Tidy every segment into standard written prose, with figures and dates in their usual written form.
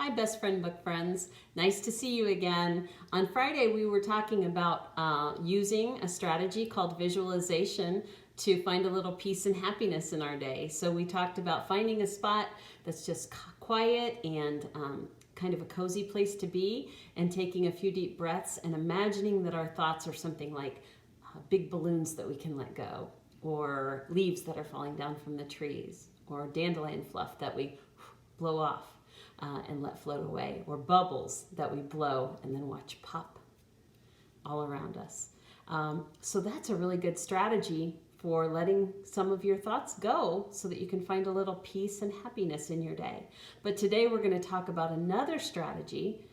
Hi, best friend book friends. Nice to see you again. On Friday, we were talking about using a strategy called visualization to find a little peace and happiness in our day. So we talked about finding a spot that's just quiet and kind of a cozy place to be, and taking a few deep breaths and imagining that our thoughts are something like big balloons that we can let go, or leaves that are falling down from the trees, or dandelion fluff that we blow off and let float away, or bubbles that we blow and then watch pop all around us. So that's a really good strategy for letting some of your thoughts go so that you can find a little peace and happiness in your day. But today we're going to talk about another strategy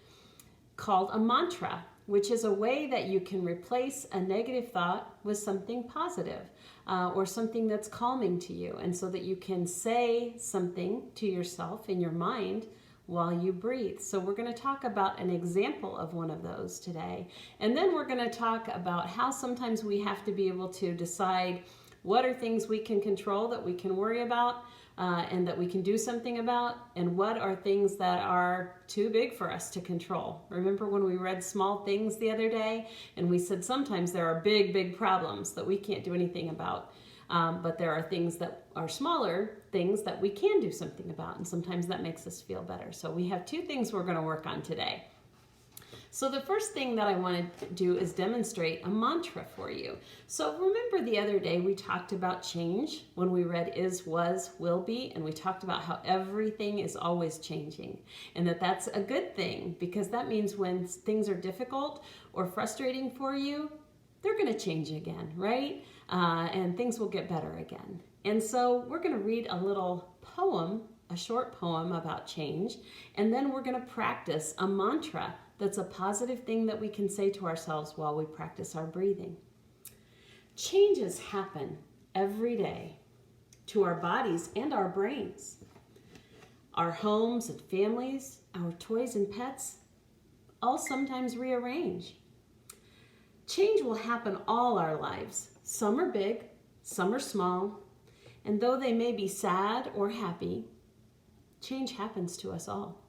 called a mantra, which is a way that you can replace a negative thought with something positive, or something that's calming to you, and so that you can say something to yourself in your mind while you breathe. So we're going to talk about an example of one of those today. And then we're going to talk about how sometimes we have to be able to decide what are things we can control, that we can worry about, and that we can do something about, and what are things that are too big for us to control. Remember when we read Small Things the other day, and we said sometimes there are big, big problems that we can't do anything about. But there are things that are smaller things that we can do something about, and sometimes that makes us feel better. So we have two things we're going to work on today. So the first thing that I want to do is demonstrate a mantra for you. So remember the other day we talked about change when we read is, was, will be, and we talked about how everything is always changing, and that that's a good thing, because that means when things are difficult or frustrating for you, they're going to change again, right? And things will get better again. And so we're going to read a little poem, a short poem about change, and then we're going to practice a mantra that's a positive thing that we can say to ourselves while we practice our breathing. Changes happen every day to our bodies and our brains. Our homes and families, our toys and pets, all sometimes rearrange. Change will happen all our lives. Some are big, some are small, and though they may be sad or happy, change happens to us all.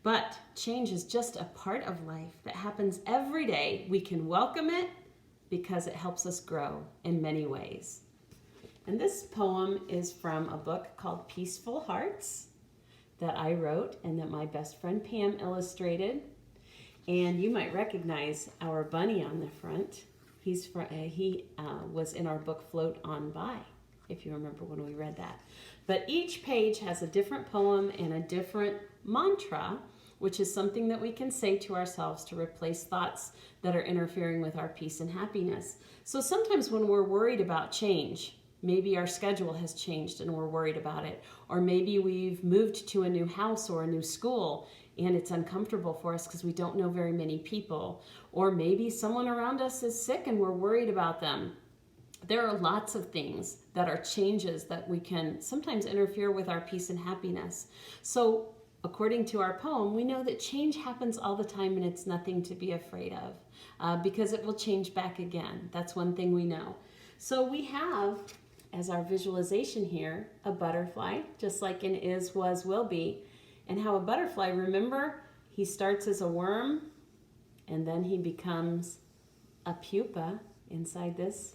But change is just a part of life that happens every day. We can welcome it because it helps us grow in many ways. And this poem is from a book called Peaceful Hearts that I wrote and that my best friend Pam illustrated. And you might recognize our bunny on the front. He was in our book Float On By, if you remember when we read that. But each page has a different poem and a different mantra, which is something that we can say to ourselves to replace thoughts that are interfering with our peace and happiness. So sometimes when we're worried about change, maybe our schedule has changed and we're worried about it, or maybe we've moved to a new house or a new school and it's uncomfortable for us because we don't know very many people, or maybe someone around us is sick and we're worried about them. There are lots of things that are changes that we can sometimes interfere with our peace and happiness. So according to our poem, we know that change happens all the time and it's nothing to be afraid of, because it will change back again. That's one thing we know. So we have, as our visualization here, a butterfly, just like in is, was, will be. And how a butterfly, remember, he starts as a worm and then he becomes a pupa inside this,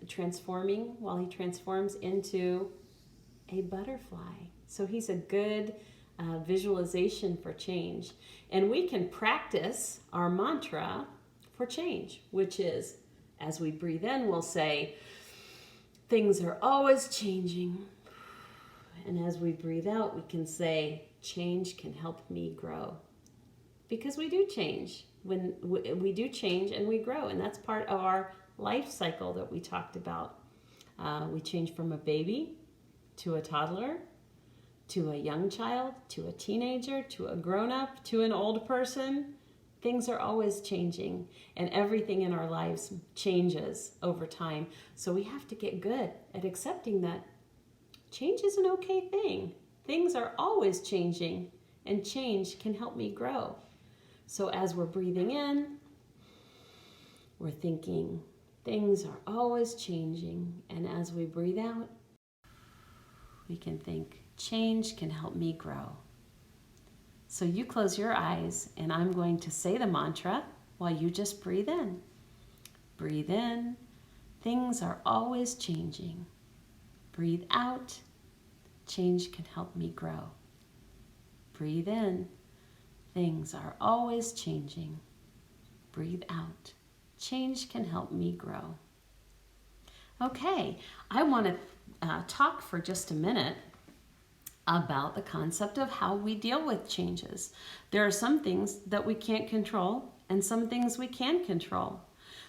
transforming while he transforms into a butterfly. So he's a good visualization for change. And we can practice our mantra for change, which is, as we breathe in, we'll say, things are always changing. And as we breathe out, we can say, change can help me grow. Because we do change. When we do change and we grow, and that's part of our life cycle that we talked about. We change from a baby to a toddler, to a young child, to a teenager, to a grown-up, to an old person. Things are always changing, and everything in our lives changes over time. So we have to get good at accepting that change is an okay thing. Things are always changing, and change can help me grow. So as we're breathing in, we're thinking, things are always changing. And as we breathe out, we can think, change can help me grow. So you close your eyes and I'm going to say the mantra while you just breathe in. Breathe in. Things are always changing. Breathe out. Change can help me grow. Breathe in. Things are always changing. Breathe out. Change can help me grow. Okay, I want to talk for just a minute about the concept of how we deal with changes. There are some things that we can't control and some things we can control.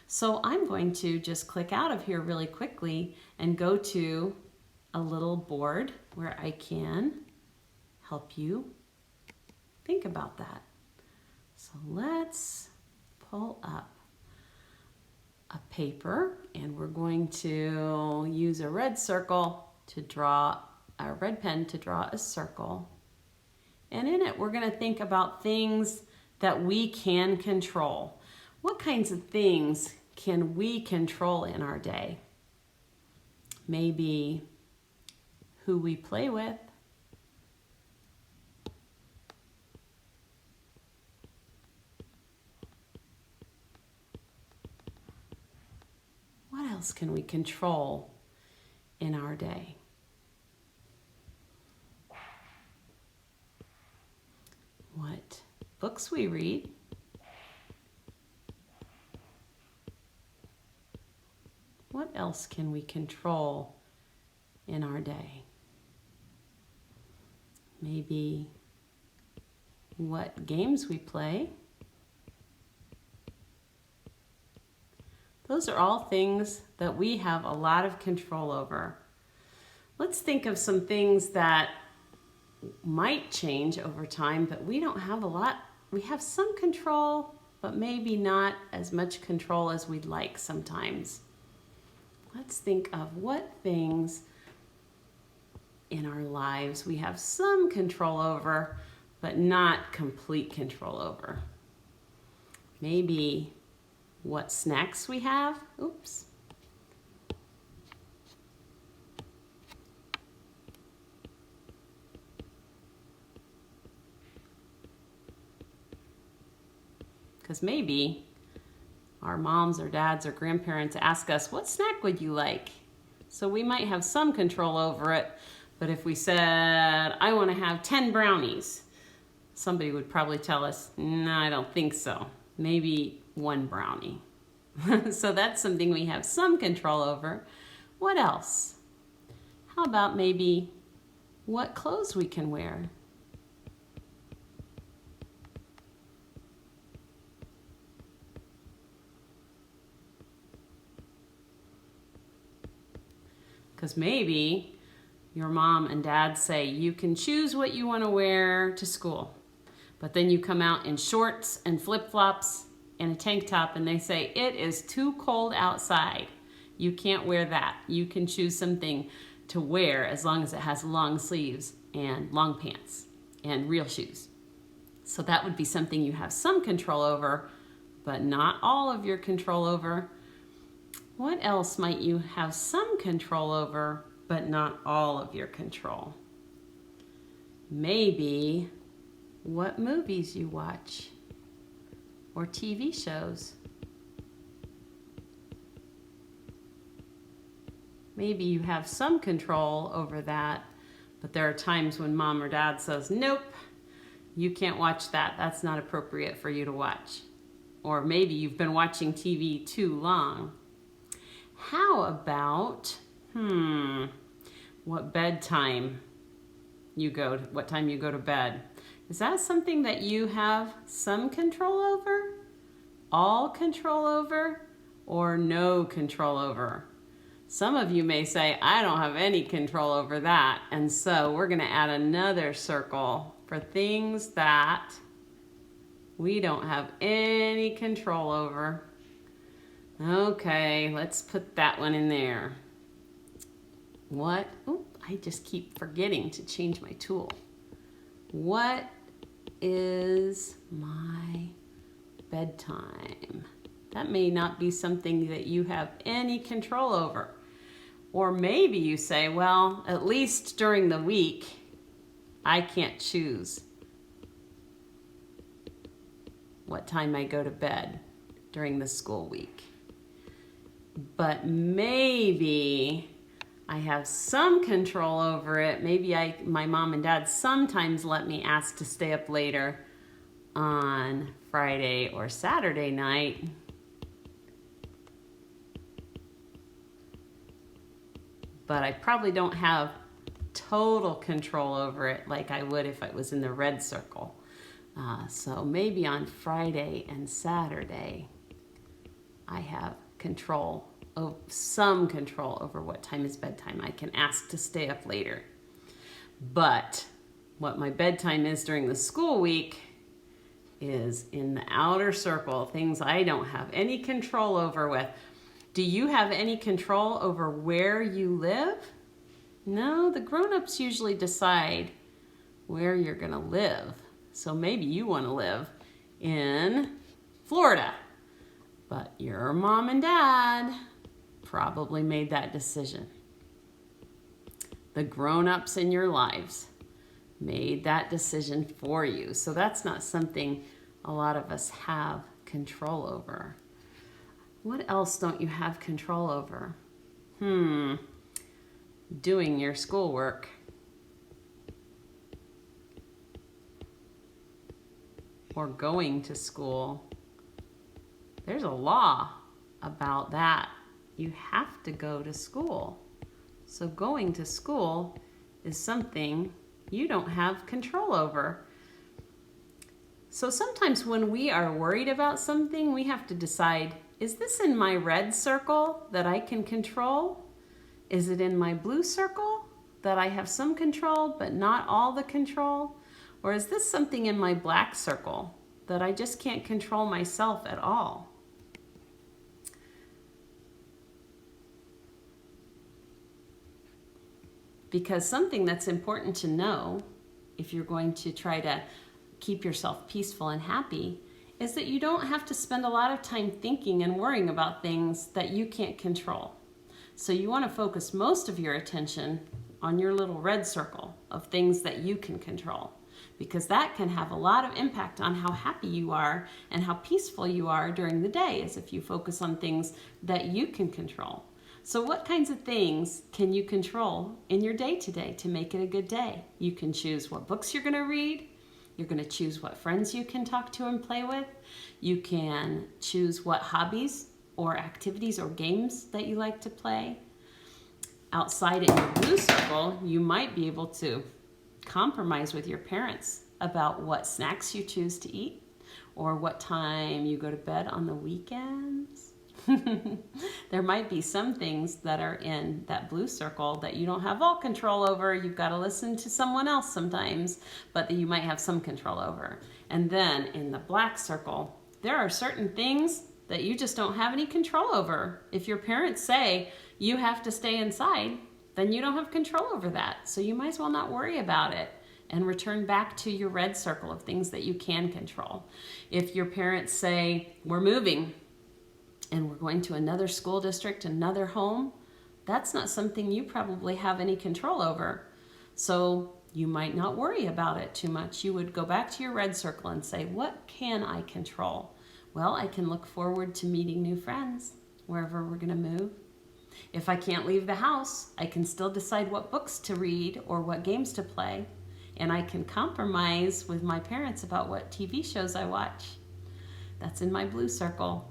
So I'm going to just click out of here really quickly and go to a little board where I can help you think about that. So let's pull up a paper and we're going to use a red circle to draw a red pen to draw a circle. And in it, we're going to think about things that we can control. What kinds of things can we control in our day? Maybe who we play with. What else can we control in our day? What books we read. What else can we control in our day? Maybe what games we play. Those are all things that we have a lot of control over. Let's think of some things that might change over time, but we don't have a lot. We have some control, but maybe not as much control as we'd like sometimes. Let's think of what things in our lives we have some control over, but not complete control over. Maybe what snacks we have. Oops. Because maybe our moms or dads or grandparents ask us, what snack would you like? So we might have some control over it, but if we said, I want to have 10 brownies, somebody would probably tell us, no, I don't think so. Maybe 1 brownie. So that's something we have some control over. What else? How about maybe what clothes we can wear? Because maybe your mom and dad say you can choose what you want to wear to school, but then you come out in shorts and flip-flops and a tank top and they say it is too cold outside. You can't wear that. You can choose something to wear as long as it has long sleeves and long pants and real shoes. So that would be something you have some control over, but not all of your control over. What else might you have some control over, but not all of your control? Maybe what movies you watch or TV shows. Maybe you have some control over that, but there are times when mom or dad says, nope, you can't watch that. That's not appropriate for you to watch. Or maybe you've been watching TV too long. How about, what bedtime you go to, what time you go to bed? Is that something that you have some control over, all control over, or no control over? Some of you may say, I don't have any control over that. And so we're going to add another circle for things that we don't have any control over. Okay, let's put that one in there. What? Oh, I just keep forgetting to change my tool. What is my bedtime? That may not be something that you have any control over. Or maybe you say, well, at least during the week, I can't choose what time I go to bed during the school week. But maybe I have some control over it. Maybe my mom and dad sometimes let me ask to stay up later on Friday or Saturday night. But I probably don't have total control over it like I would if I was in the red circle. So maybe on Friday and Saturday, I have some control over what time is bedtime. I can ask to stay up later. But what my bedtime is during the school week is in the outer circle, things I don't have any control over with. Do you have any control over where you live? No, the grown-ups usually decide where you're going to live. So maybe you want to live in Florida, but your mom and dad probably made that decision. The grown-ups in your lives made that decision for you. So that's not something a lot of us have control over. What else don't you have control over? Doing your schoolwork. Or going to school. There's a law about that. You have to go to school. So going to school is something you don't have control over. So sometimes when we are worried about something, we have to decide, is this in my red circle that I can control? Is it in my blue circle that I have some control but not all the control? Or is this something in my black circle that I just can't control myself at all? Because something that's important to know if you're going to try to keep yourself peaceful and happy is that you don't have to spend a lot of time thinking and worrying about things that you can't control. So you want to focus most of your attention on your little red circle of things that you can control, because that can have a lot of impact on how happy you are and how peaceful you are during the day, as if you focus on things that you can control. So what kinds of things can you control in your day-to-day to make it a good day? You can choose what books you're going to read. You're going to choose what friends you can talk to and play with. You can choose what hobbies or activities or games that you like to play. Outside in your blue circle, you might be able to compromise with your parents about what snacks you choose to eat or what time you go to bed on the weekends. There might be some things that are in that blue circle that you don't have all control over. You've got to listen to someone else sometimes, but that you might have some control over. And then in the black circle, there are certain things that you just don't have any control over. If your parents say you have to stay inside, then you don't have control over that. So you might as well not worry about it and return back to your red circle of things that you can control. If your parents say, we're moving and we're going to another school district, another home, that's not something you probably have any control over. So you might not worry about it too much. You would go back to your red circle and say, what can I control? Well, I can look forward to meeting new friends wherever we're gonna move. If I can't leave the house, I can still decide what books to read or what games to play. And I can compromise with my parents about what TV shows I watch. That's in my blue circle.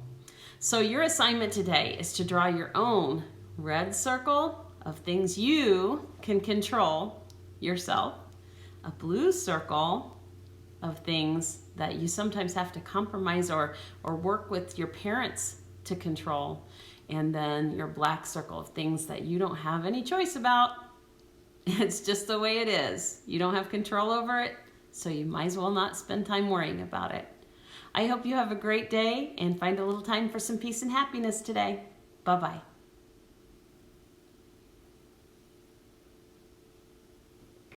So your assignment today is to draw your own red circle of things you can control yourself, a blue circle of things that you sometimes have to compromise or work with your parents to control, and then your black circle of things that you don't have any choice about. It's just the way it is. You don't have control over it, so you might as well not spend time worrying about it. I hope you have a great day and find a little time for some peace and happiness today. Bye-bye.